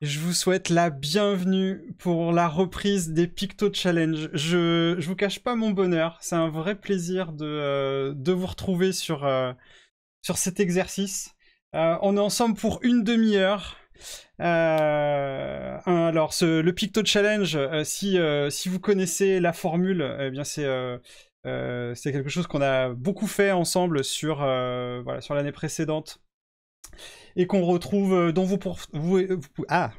Je vous souhaite la bienvenue pour la reprise des Picto Challenge. Je vous cache pas mon bonheur, c'est un vrai plaisir de vous retrouver sur cet exercice. On est ensemble pour une demi-heure. Alors, le Picto Challenge, si vous connaissez la formule, eh bien c'est quelque chose qu'on a beaucoup fait ensemble voilà, sur l'année précédente et qu'on retrouve, dont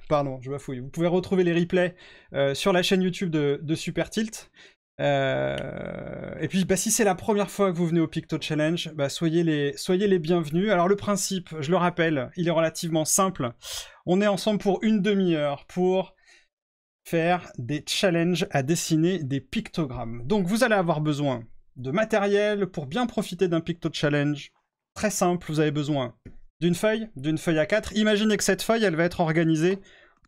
pardon, je bafouille. Vous pouvez retrouver les replays sur la chaîne YouTube de Super Tilt. Et puis, si c'est la première fois que vous venez au Picto Challenge, soyez les bienvenus. Alors le principe, je le rappelle, il est relativement simple. On est ensemble pour une demi-heure pour faire des challenges à dessiner des pictogrammes. Donc vous allez avoir besoin de matériel pour bien profiter d'un Picto Challenge. Très simple, vous avez besoin d'une feuille A4. Imaginez que cette feuille, elle va être organisée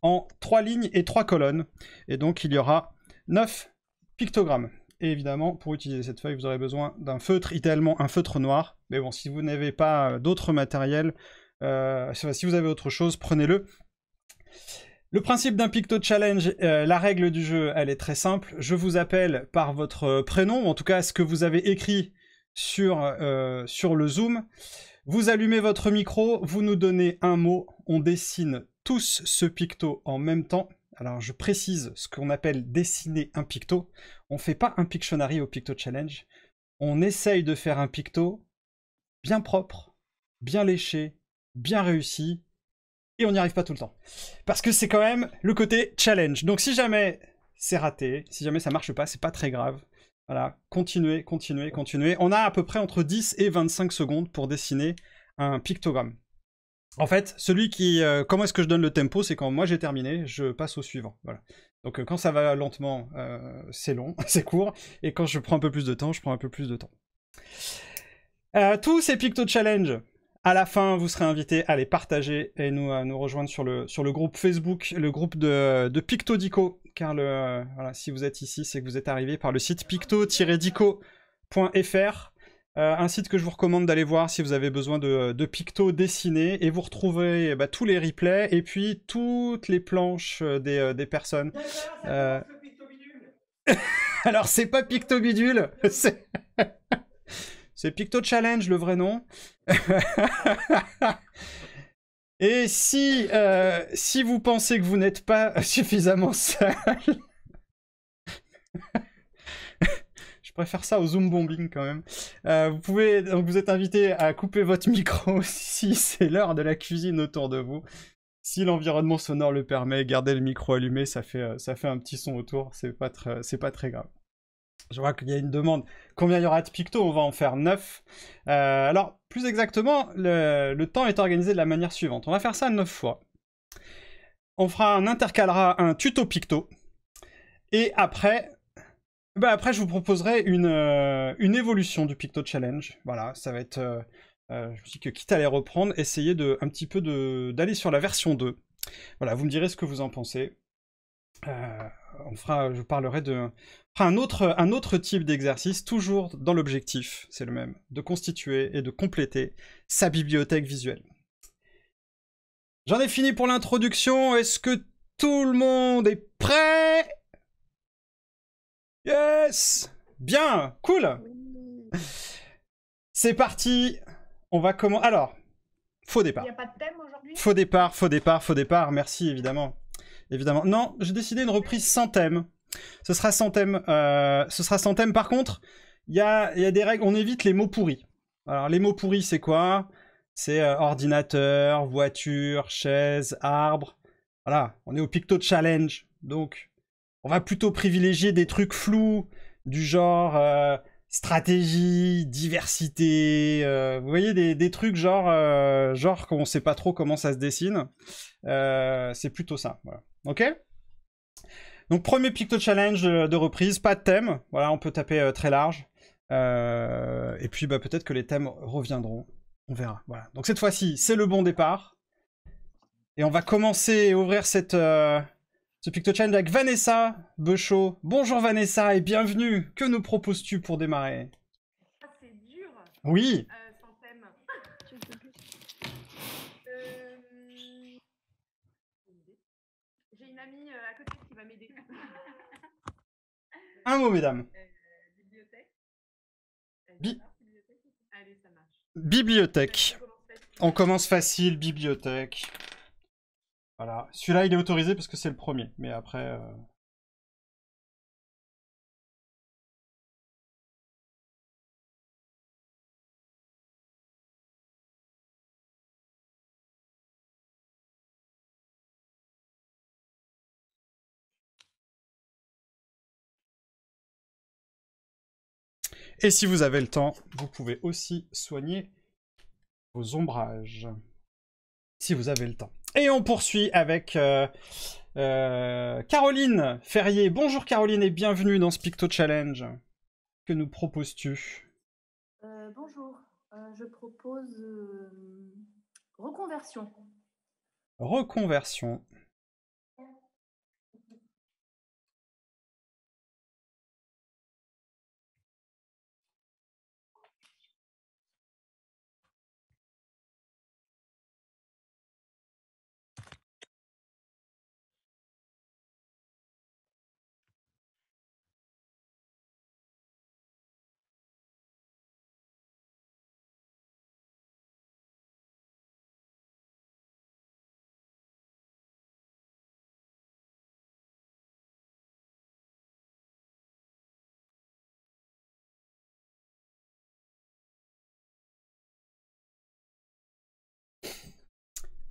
en 3 lignes et 3 colonnes. Et donc, il y aura 9 pictogrammes. Et évidemment, pour utiliser cette feuille, vous aurez besoin d'un feutre, idéalement un feutre noir. Mais bon, si vous n'avez pas d'autre matériel, si vous avez autre chose, prenez-le. Le principe d'un Picto Challenge, la règle du jeu, elle est très simple. Je vous appelle par votre prénom, ou en tout cas ce que vous avez écrit sur le Zoom. Vous allumez votre micro, vous nous donnez un mot, on dessine tous ce picto en même temps. Alors je précise ce qu'on appelle dessiner un picto. On ne fait pas un Pictionary au Picto Challenge. On essaye de faire un picto bien propre, bien léché, bien réussi, et on n'y arrive pas tout le temps. Parce que c'est quand même le côté challenge. Donc si jamais c'est raté, si jamais ça marche pas, c'est pas très grave. Voilà, continuez. On a à peu près entre 10 et 25 secondes pour dessiner un pictogramme. En fait, comment est-ce que je donne le tempo? C'est quand moi j'ai terminé, je passe au suivant. Voilà. Donc quand ça va lentement, c'est long, c'est court. Et quand je prends un peu plus de temps, je prends un peu plus de temps. Tous ces Picto Challenge, à la fin, vous serez invité à les partager et nous rejoindre sur le groupe Facebook, le groupe de Pictodico, car voilà, si vous êtes ici, c'est que vous êtes arrivé par le site picto-dico.fr, un site que je vous recommande d'aller voir si vous avez besoin de pictos dessinés, et vous retrouverez tous les replays et puis toutes les planches des personnes. Alors c'est pas Pictobidule, c'est Picto Challenge le vrai nom. Et si vous pensez que vous n'êtes pas suffisamment sale, je préfère ça au zoom bombing quand même. Vous êtes invité à couper votre micro si c'est l'heure de la cuisine autour de vous. Si l'environnement sonore le permet, gardez le micro allumé, ça fait un petit son autour, c'est pas très grave. Je vois qu'il y a une demande. Combien il y aura de pictos? On va en faire 9. Alors, plus exactement, le temps est organisé de la manière suivante. On va faire ça 9 fois. On intercalera un tuto picto. Et après, je vous proposerai une évolution du Picto Challenge. Voilà, ça va être... je me suis dit que quitte à les reprendre, essayez un petit peu d'aller sur la version 2. Voilà, vous me direz ce que vous en pensez. Je parlerai un autre type d'exercice, toujours dans l'objectif, c'est le même, de constituer et de compléter sa bibliothèque visuelle. J'en ai fini pour l'introduction, est-ce que tout le monde est prêt? Yes! Bien, cool! C'est parti, on va commencer. Alors, faux départ. Il n'y a pas de thème aujourd'hui? Faux départ, merci évidemment. Évidemment. Non, j'ai décidé une reprise sans thème. Ce sera sans thème. Par contre, il y a des règles. On évite les mots pourris. Alors, les mots pourris, c'est quoi? C'est ordinateur, voiture, chaise, arbre. Voilà, on est au Picto Challenge. Donc, on va plutôt privilégier des trucs flous, du genre stratégie, diversité. Vous voyez, des trucs genre qu'on sait pas trop comment ça se dessine. C'est plutôt ça. Voilà. Ok? Donc premier Picto Challenge de reprise, pas de thème, voilà, on peut taper très large. Et puis peut-être que les thèmes reviendront, on verra. Voilà. Donc cette fois-ci, c'est le bon départ. Et on va commencer à ouvrir ce Picto Challenge avec Vanessa Beuchot. Bonjour Vanessa et bienvenue. Que nous proposes-tu pour démarrer? Ah, c'est dur. Oui. Sans thème. l'ami à côté qui va m'aider. Un mot, mesdames. Bibliothèque. Bi- Allez, ça marche. Bibliothèque. On commence facile, bibliothèque. Voilà. Celui-là, il est autorisé parce que c'est le premier. Mais après... Et si vous avez le temps, vous pouvez aussi soigner vos ombrages. Si vous avez le temps. Et on poursuit avec Caroline Ferrier. Bonjour Caroline et bienvenue dans ce Picto Challenge. Que nous proposes-tu? Bonjour, je propose reconversion. Reconversion.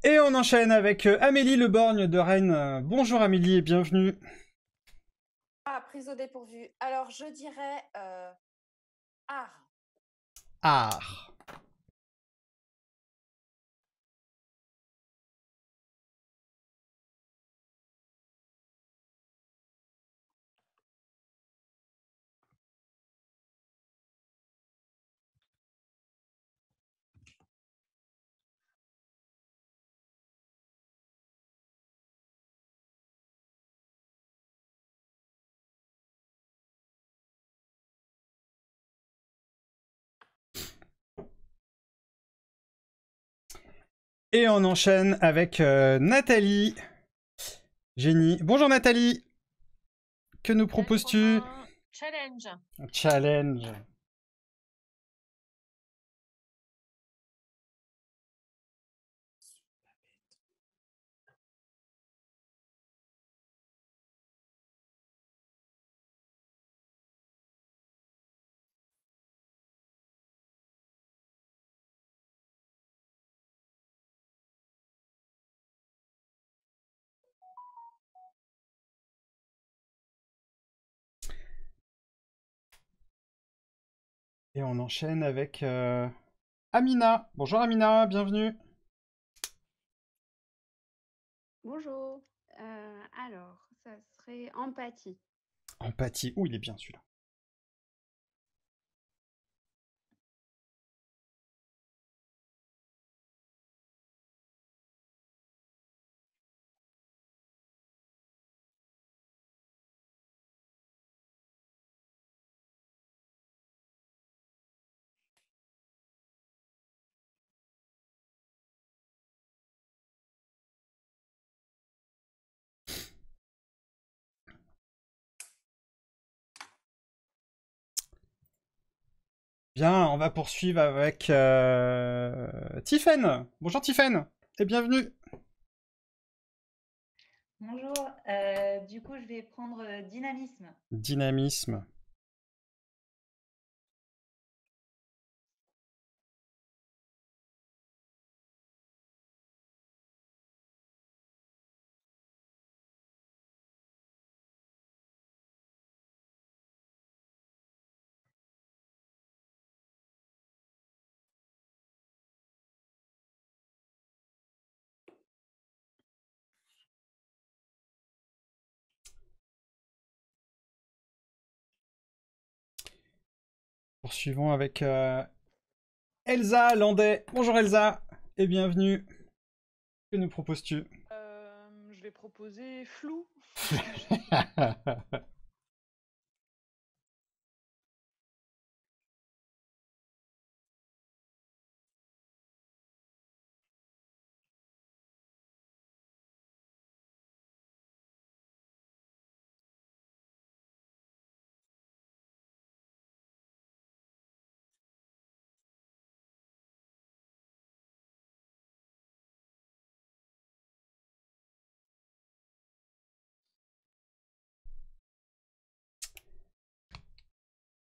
Et on enchaîne avec Amélie Leborgne de Rennes. Bonjour Amélie et bienvenue. Ah, prise au dépourvu. Alors, je dirais art. Art. Et on enchaîne avec Nathalie. Génie. Bonjour Nathalie. Que nous proposes-tu? Challenge. Challenge. Et on enchaîne avec Amina. Bonjour Amina, bienvenue. Bonjour. Alors, ça serait empathie. Empathie. Ouh, il est bien celui-là. Bien, on va poursuivre avec Tiffaine. Bonjour Tiffaine et bienvenue. Bonjour, du coup je vais prendre dynamisme. Dynamisme. Poursuivons avec Elsa Landais. Bonjour Elsa et bienvenue. Que nous proposes-tu? Je vais proposer flou.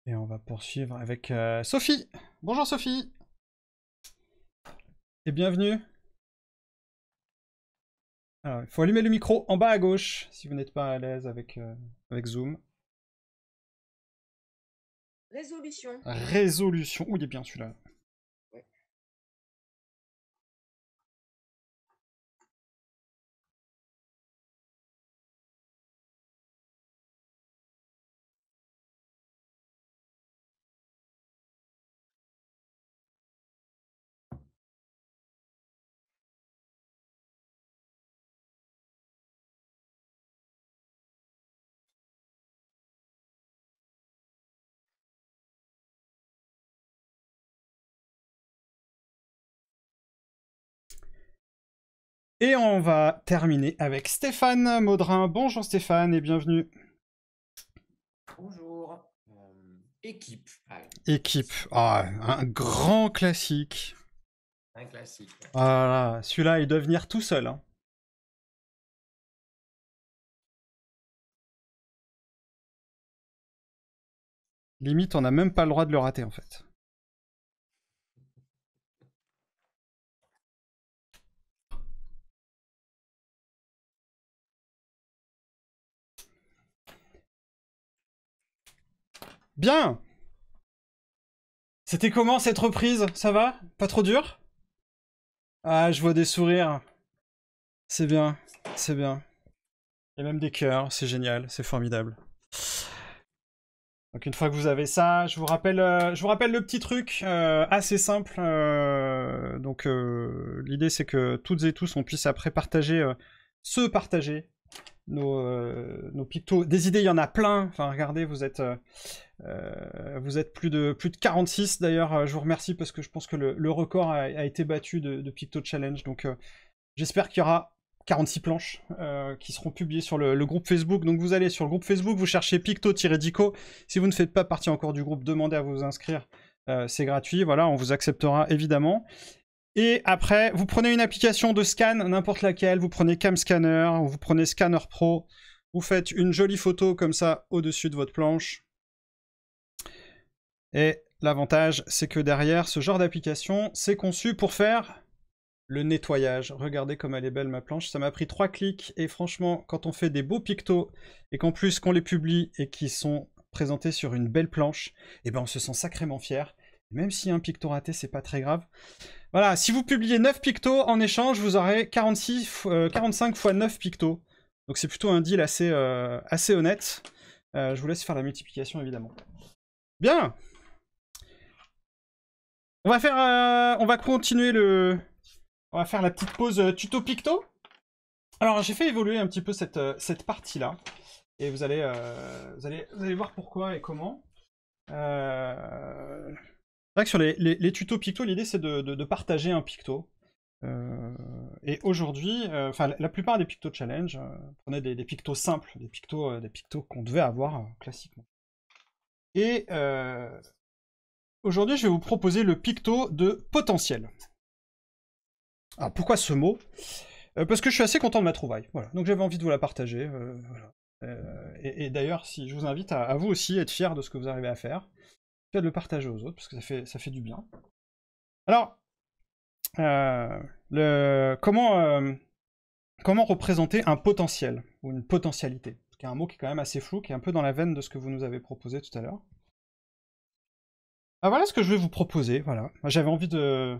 Et on va poursuivre avec Sophie. Bonjour Sophie. Et bienvenue. Alors, il faut allumer le micro en bas à gauche si vous n'êtes pas à l'aise avec Zoom. Résolution. Résolution. Oh, il est bien celui-là. Et on va terminer avec Stéphane Maudrin. Bonjour Stéphane et bienvenue. Bonjour. Équipe. Allez. Équipe. Ah, un grand classique. Un classique. Voilà, celui-là, il doit venir tout seul. Hein. Limite, on n'a même pas le droit de le rater en fait. Bien. C'était comment cette reprise? Ça va? Pas trop dur? Ah, je vois des sourires. C'est bien, c'est bien. Il y a même des cœurs, c'est génial, c'est formidable. Donc une fois que vous avez ça, je vous rappelle le petit truc assez simple. Donc l'idée c'est que toutes et tous on puisse après partager, nos pictos. Des idées, il y en a plein. Enfin regardez, vous êtes plus de 46 d'ailleurs. Je vous remercie parce que je pense que le record a été battu de Picto Challenge. Donc j'espère qu'il y aura 46 planches qui seront publiées sur le groupe Facebook. Donc vous allez sur le groupe Facebook, vous cherchez Picto-Dico. Si vous ne faites pas partie encore du groupe, demandez à vous inscrire. C'est gratuit, voilà, on vous acceptera évidemment. Et après, vous prenez une application de scan, n'importe laquelle, vous prenez Cam Scanner, vous prenez Scanner Pro, vous faites une jolie photo comme ça au-dessus de votre planche. Et l'avantage, c'est que derrière, ce genre d'application, c'est conçu pour faire le nettoyage. Regardez comme elle est belle ma planche. Ça m'a pris 3 clics et franchement, quand on fait des beaux pictos et qu'en plus qu'on les publie et qu'ils sont présentés sur une belle planche, et ben on se sent sacrément fier. Même si un picto raté, c'est pas très grave. Voilà, si vous publiez 9 pictos, en échange, vous aurez 45 x 9 pictos. Donc c'est plutôt un deal assez honnête. Je vous laisse faire la multiplication évidemment. Bien. On va continuer on va faire la petite pause tuto picto. Alors j'ai fait évoluer un petit peu cette partie-là. Et vous allez voir pourquoi et comment. C'est vrai que sur les tutos picto, l'idée c'est de partager un picto. Et aujourd'hui, la plupart des picto challenge, prenaient des pictos simples, des pictos qu'on devait avoir classiquement. Et aujourd'hui, je vais vous proposer le picto de potentiel. Alors pourquoi ce mot? Parce que je suis assez content de ma trouvaille. Voilà. Donc j'avais envie de vous la partager. Voilà. Et d'ailleurs, si je vous invite à vous aussi être fiers de ce que vous arrivez à faire, de le partager aux autres, parce que ça fait du bien. Alors, comment représenter un potentiel, ou une potentialité, qui est un mot qui est quand même assez flou, qui est un peu dans la veine de ce que vous nous avez proposé tout à l'heure. Ah voilà ce que je vais vous proposer, voilà. J'avais envie de...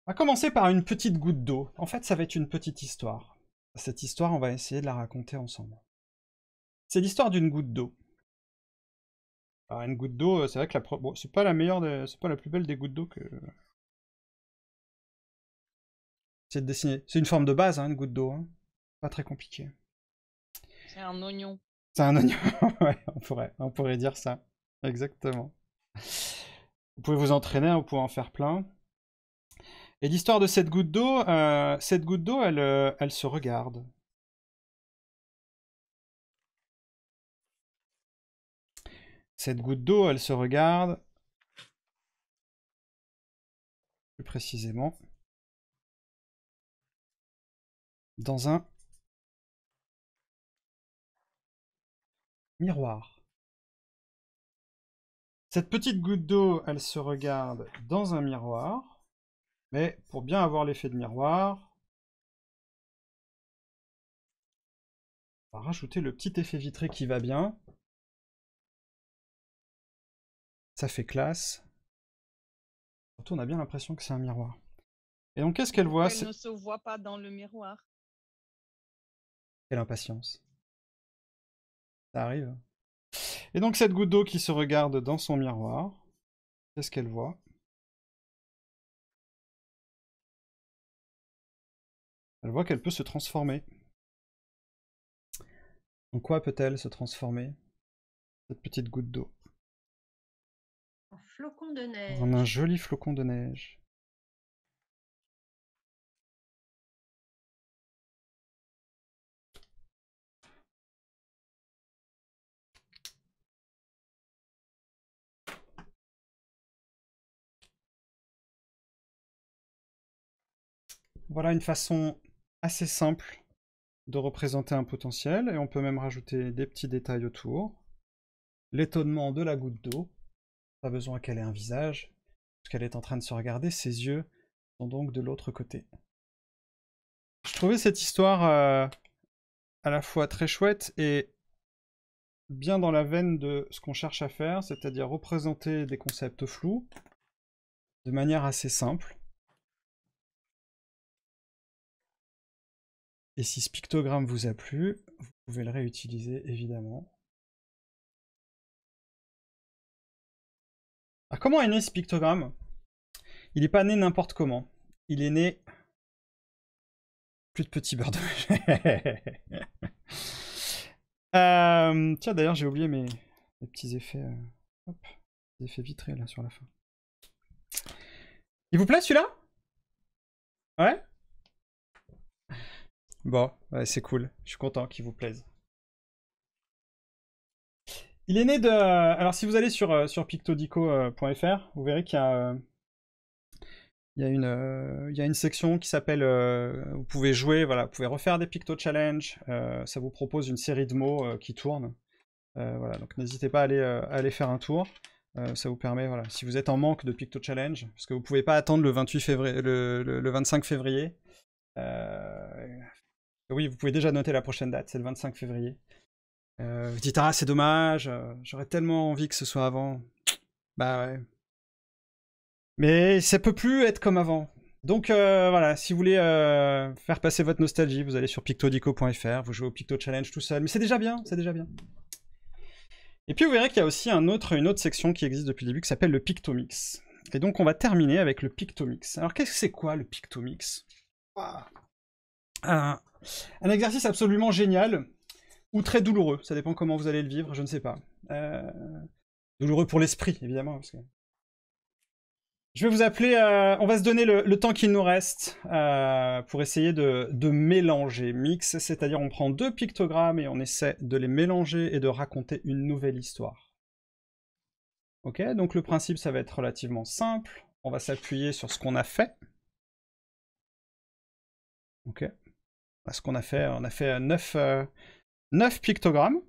On va commencer par une petite goutte d'eau. En fait, ça va être une petite histoire. Cette histoire, on va essayer de la raconter ensemble. C'est l'histoire d'une goutte d'eau. Alors, une goutte d'eau, c'est vrai que bon, c'est pas la meilleure, c'est pas la plus belle des gouttes d'eau que... C'est de dessiner. C'est une forme de base, hein, une goutte d'eau. Hein. Pas très compliqué. C'est un oignon. C'est un oignon. Ouais, on pourrait dire ça. Exactement. Vous pouvez vous entraîner, vous pouvez en faire plein. Et l'histoire de cette goutte d'eau, elle se regarde. Cette goutte d'eau, elle se regarde. Plus précisément. Dans un miroir. Cette petite goutte d'eau, elle se regarde dans un miroir. Mais pour bien avoir l'effet de miroir, on va rajouter le petit effet vitré qui va bien. Ça fait classe. Surtout, on a bien l'impression que c'est un miroir. Et donc, qu'est-ce qu'elle voit? Elle ne se voit pas dans le miroir. Quelle impatience. Ça arrive. Et donc, cette goutte d'eau qui se regarde dans son miroir, qu'est-ce qu'elle voit? Elle voit qu'elle peut se transformer. En quoi peut-elle se transformer, cette petite goutte d'eau? Un flocon de neige. En un joli flocon de neige. Voilà une façon assez simple de représenter un potentiel, et on peut même rajouter des petits détails autour. L'étonnement de la goutte d'eau. Pas besoin qu'elle ait un visage, parce qu'elle est en train de se regarder, ses yeux sont donc de l'autre côté. Je trouvais cette histoire à la fois très chouette et bien dans la veine de ce qu'on cherche à faire, c'est-à-dire représenter des concepts flous de manière assez simple. Et si ce pictogramme vous a plu, vous pouvez le réutiliser évidemment. Alors comment est né ce pictogramme? Il n'est pas né n'importe comment. Il est né... Plus de petits beurre de... Tiens, d'ailleurs, j'ai oublié mes petits effets... Hop, les effets vitrés, là, sur la fin. Il vous plaît, celui-là? Ouais? Bon, ouais, c'est cool. Je suis content qu'il vous plaise. Il est né de... Alors, si vous allez sur pictodico.fr, vous verrez qu'il y a... Il y a une section qui s'appelle vous pouvez jouer, voilà, vous pouvez refaire des Picto Challenge, ça vous propose une série de mots qui tournent. Voilà, donc n'hésitez pas à aller faire un tour. Ça vous permet, voilà, si vous êtes en manque de Picto Challenge, parce que vous pouvez pas attendre le 28 février, le 25 février. Oui, vous pouvez déjà noter la prochaine date, c'est le 25 février. Vous dites, ah, c'est dommage, j'aurais tellement envie que ce soit avant. Bah ouais. Mais ça peut plus être comme avant. Donc voilà, si vous voulez faire passer votre nostalgie, vous allez sur pictodico.fr, vous jouez au Picto Challenge tout seul, mais c'est déjà bien, c'est déjà bien. Et puis vous verrez qu'il y a aussi une autre section qui existe depuis le début qui s'appelle le Pictomix. Et donc on va terminer avec le Pictomix. Alors qu'est-ce que c'est quoi le Pictomix? Un exercice absolument génial, ou très douloureux, ça dépend comment vous allez le vivre, je ne sais pas. Douloureux pour l'esprit, évidemment, parce que... Je vais vous appeler, on va se donner le temps qu'il nous reste pour essayer de mélanger. Mix, c'est-à-dire on prend deux pictogrammes et on essaie de les mélanger et de raconter une nouvelle histoire. Ok, donc le principe ça va être relativement simple. On va s'appuyer sur ce qu'on a fait. Ok, ce qu'on a fait, on a fait 9 pictogrammes.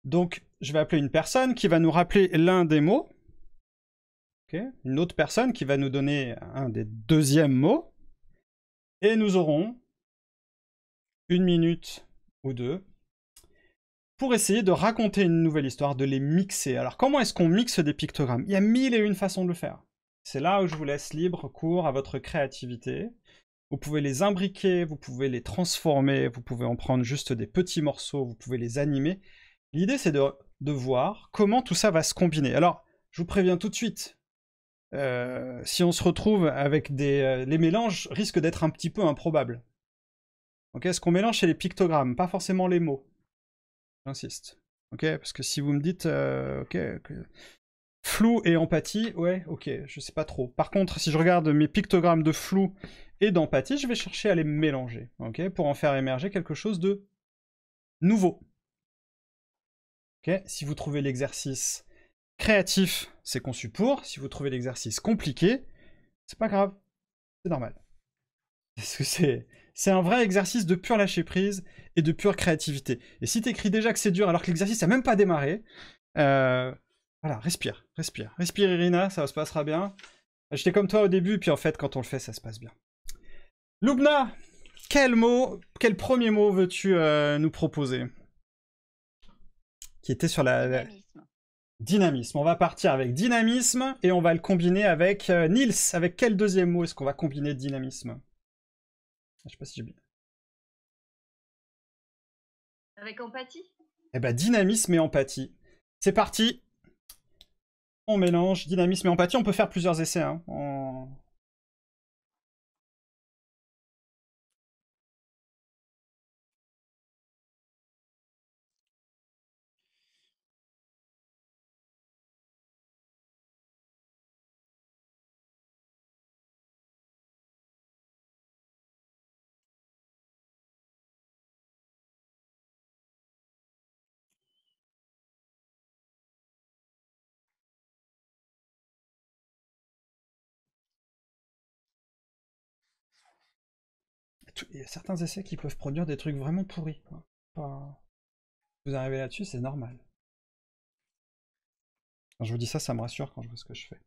Donc je vais appeler une personne qui va nous rappeler l'un des mots. Okay. Une autre personne qui va nous donner un des deuxièmes mots. Et nous aurons 1 minute ou 2 pour essayer de raconter une nouvelle histoire, de les mixer. Alors comment est-ce qu'on mixe des pictogrammes? Il y a 1001 façons de le faire. C'est là où je vous laisse libre cours à votre créativité. Vous pouvez les imbriquer, vous pouvez les transformer, vous pouvez en prendre juste des petits morceaux, vous pouvez les animer. L'idée c'est de voir comment tout ça va se combiner. Alors, je vous préviens tout de suite, si on se retrouve avec les mélanges risquent d'être un petit peu improbables. Ok, ce qu'on mélange c'est les pictogrammes, pas forcément les mots. J'insiste. Ok, parce que si vous me dites flou et empathie, ouais, ok, je sais pas trop. Par contre, si je regarde mes pictogrammes de flou et d'empathie, je vais chercher à les mélanger, ok, pour en faire émerger quelque chose de nouveau. Ok, si vous trouvez l'exercice créatif, c'est conçu pour. Si vous trouvez l'exercice compliqué, c'est pas grave. C'est normal. Parce que c'est un vrai exercice de pur lâcher-prise et de pure créativité. Et si t'écris déjà que c'est dur alors que l'exercice n'a même pas démarré, Voilà, respire, respire. Respire, Irina, ça se passera bien. J'étais comme toi au début, puis en fait, quand on le fait, ça se passe bien. Lubna, quel premier mot veux-tu nous proposer? Qui était sur la... Dynamisme. Dynamisme. On va partir avec dynamisme et on va le combiner avec Nils. Avec quel deuxième mot est-ce qu'on va combiner dynamisme? Je sais pas si j'ai bien... Avec empathie? Eh ben, dynamisme et empathie. C'est parti. On mélange dynamisme et empathie. On peut faire plusieurs essais. Hein. Il y a certains essais qui peuvent produire des trucs vraiment pourris. Quoi. Enfin, vous arrivez là-dessus, c'est normal. Quand je vous dis ça, ça me rassure quand je vois ce que je fais.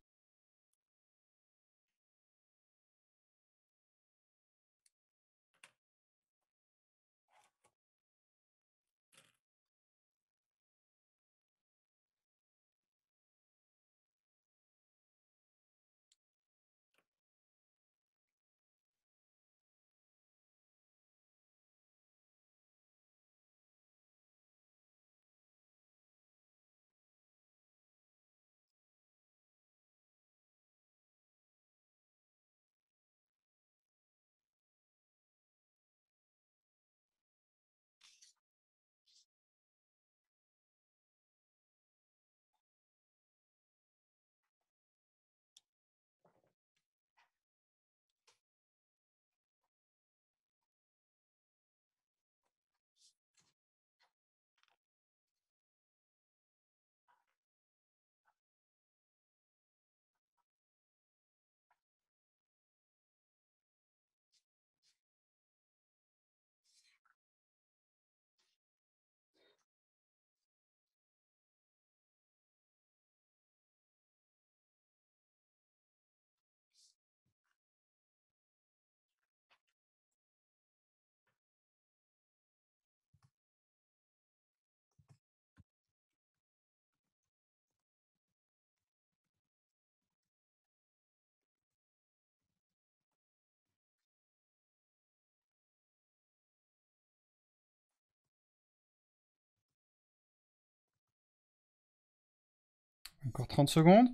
Encore 30 secondes.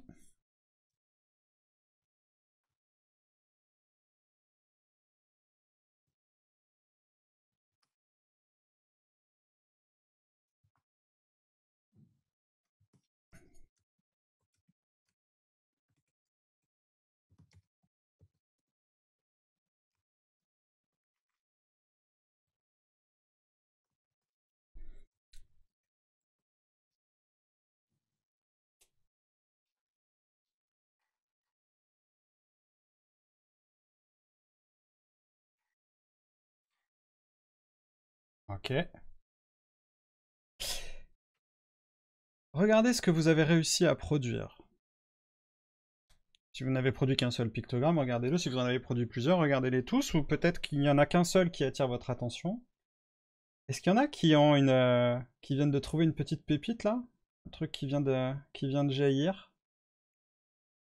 Ok. Regardez ce que vous avez réussi à produire. Si vous n'avez produit qu'un seul pictogramme, regardez-le. Si vous en avez produit plusieurs, regardez-les tous. Ou peut-être qu'il n'y en a qu'un seul qui attire votre attention. Est-ce qu'il y en a qui ont qui viennent de trouver une petite pépite là? Un truc qui vient de jaillir?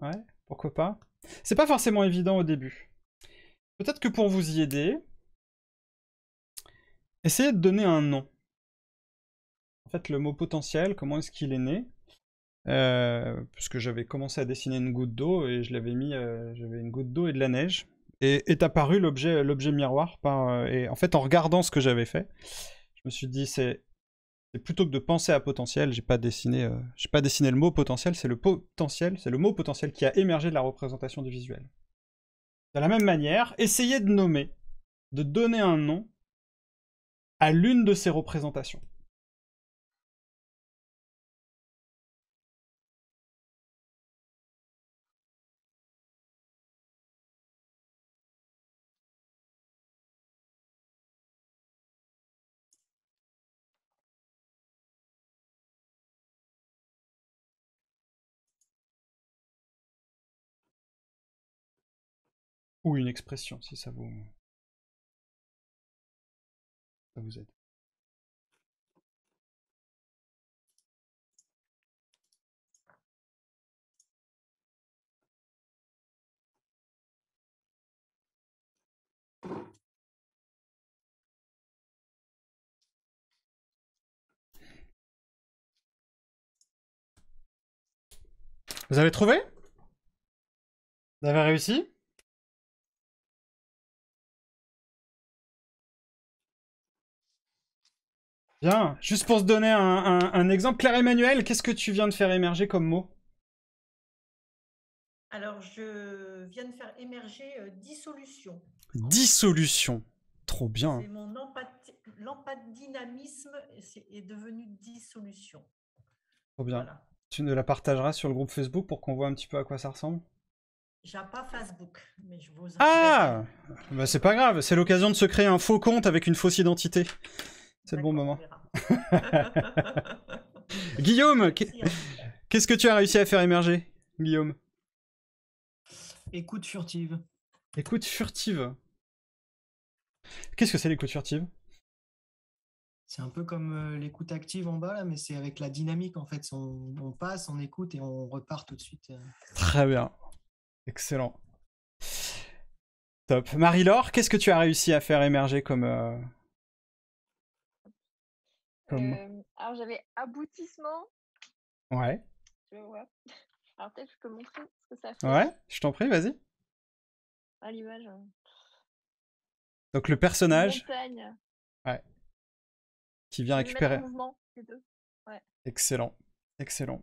Ouais, pourquoi pas? C'est pas forcément évident au début. Peut-être que pour vous y aider, essayez de donner un nom. En fait, le mot potentiel, comment est-ce qu'il est né? Puisque j'avais commencé à dessiner une goutte d'eau et je l'avais mis, j'avais une goutte d'eau et de la neige. Et est apparu l'objet miroir et en fait, en regardant ce que j'avais fait, je me suis dit, c'est plutôt que de penser à potentiel, j'ai pas dessiné le mot potentiel, c'est le potentiel, c'est le mot potentiel qui a émergé de la représentation du visuel. De la même manière, essayez de nommer, de donner un nom à l'une de ces représentations. Ou une expression, si ça vous aide. Vous avez trouvé? Vous avez réussi? Bien. Juste pour se donner un exemple, Claire Emmanuel, qu'est-ce que tu viens de faire émerger comme mot? Alors, je viens de faire émerger dissolution. Dissolution. Trop bien. C'est mon l'empathdynamisme est devenu dissolution. Trop bien. Voilà. Tu ne la partageras sur le groupe Facebook pour qu'on voit un petit peu à quoi ça ressemble? J'ai pas Facebook, mais je vous Ah! Bah c'est pas grave, c'est l'occasion de se créer un faux compte avec une fausse identité. C'est le bon moment. Guillaume, qu'est-ce que tu as réussi à faire émerger, Guillaume? Écoute furtive. Écoute furtive. Qu'est-ce que c'est l'écoute furtive? C'est un peu comme l'écoute active en bas, là, mais c'est avec la dynamique, en fait. On passe, on écoute et on repart tout de suite. Très bien. Excellent. Top. Marie-Laure, qu'est-ce que tu as réussi à faire émerger comme... Alors j'avais aboutissement. Ouais. Je vois. Alors peut-être je peux montrer ce que ça fait Ouais, je t'en prie, vas-y. à l'image. Donc le personnage Montagne. qui vient Je vais mettre en récupérer... mouvement, les deux. Ouais. Excellent. Excellent.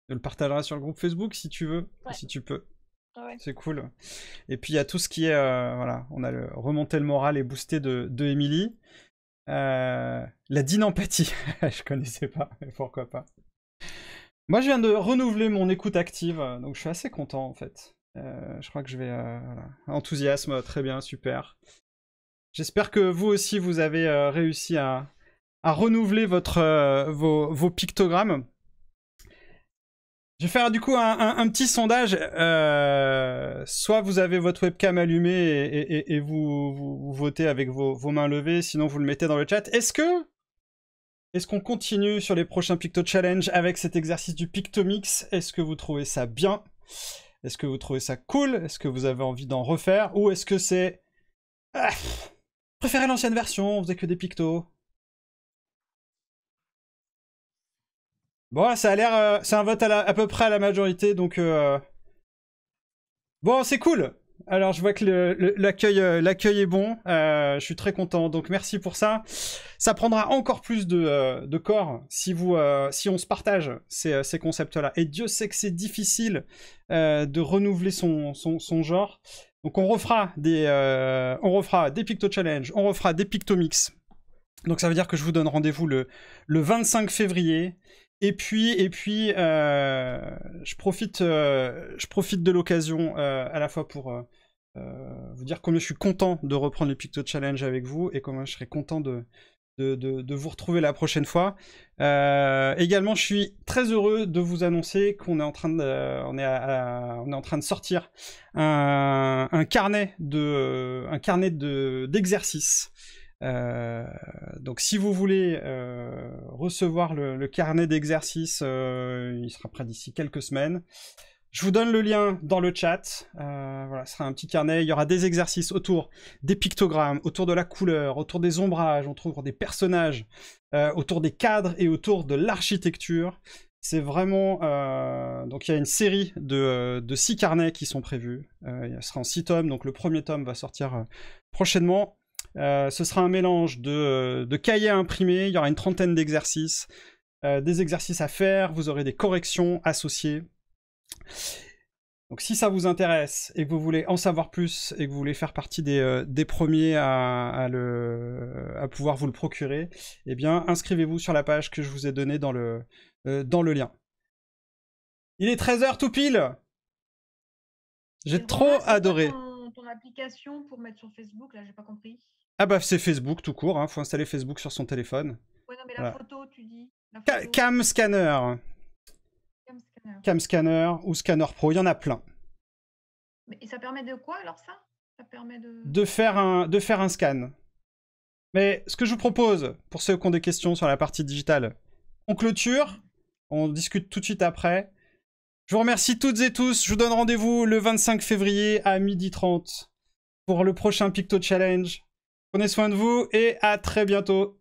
Tu le partageras sur le groupe Facebook si tu veux, Ouais. si tu peux. Ouais. C'est cool. Et puis il y a tout ce qui est... voilà, on a remonté le moral et boosté de Émilie. La dynampathie. Je connaissais pas, mais pourquoi pas. Moi, je viens de renouveler mon écoute active, donc je suis assez content, en fait. Je crois que je vais... voilà. Enthousiasme, très bien, super. J'espère que vous aussi, vous avez réussi à renouveler vos pictogrammes. Je vais faire du coup un petit sondage. Soit vous avez votre webcam allumée et vous votez avec vos mains levées, sinon vous le mettez dans le chat. Est-ce qu'on continue sur les prochains Picto Challenge avec cet exercice du Pictomix? Est-ce que vous trouvez ça bien? Est-ce que vous trouvez ça cool? Est-ce que vous avez envie d'en refaire? Ou est-ce que c'est... préférez l'ancienne version, on faisait que des pictos? Bon, ça a l'air... c'est un vote à peu près à la majorité, donc... Bon, c'est cool. Alors, je vois que l'accueil est bon. Je suis très content, donc merci pour ça. Ça prendra encore plus de corps si on se partage ces concepts-là. Et Dieu sait que c'est difficile de renouveler son genre. Donc, on refera des Picto Challenge, on refera des Pictomix. Donc, ça veut dire que je vous donne rendez-vous le 25 février. Et puis, je profite de l'occasion à la fois pour vous dire combien je suis content de reprendre les Picto Challenge avec vous et combien je serai content de vous retrouver la prochaine fois. Également, je suis très heureux de vous annoncer qu'on est en train de sortir un carnet d'exercices. Donc si vous voulez recevoir le carnet d'exercices, il sera prêt d'ici quelques semaines. Je vous donne le lien dans le chat. Voilà, ce sera un petit carnet. Il y aura des exercices autour des pictogrammes, autour de la couleur, autour des ombrages, autour des personnages, autour des cadres et autour de l'architecture. C'est vraiment... donc il y a une série de 6 carnets qui sont prévus. Il sera en 6 tomes, donc le premier tome va sortir prochainement. Ce sera un mélange de cahiers à imprimer, il y aura une trentaine d'exercices, des exercices à faire, vous aurez des corrections associées. Donc si ça vous intéresse et que vous voulez en savoir plus et que vous voulez faire partie des premiers à pouvoir vous le procurer, eh bien inscrivez-vous sur la page que je vous ai donnée dans le lien. Il est 13h tout pile. J'ai trop adoré. Ton application pour mettre sur Facebook, là, j'ai pas compris. Ah bah c'est Facebook tout court, hein. Faut installer Facebook sur son téléphone. Ouais, non, mais Voilà. la photo, tu dis. La photo. Cam Scanner. Cam Scanner. Cam Scanner ou Scanner Pro, il y en a plein. Et ça permet de quoi alors ça? Ça permet de... de faire un scan. Mais ce que je vous propose, pour ceux qui ont des questions sur la partie digitale, on clôture, on discute tout de suite après. Je vous remercie toutes et tous, je vous donne rendez-vous le 25 février à 12h30 pour le prochain Picto Challenge. Prenez soin de vous et à très bientôt.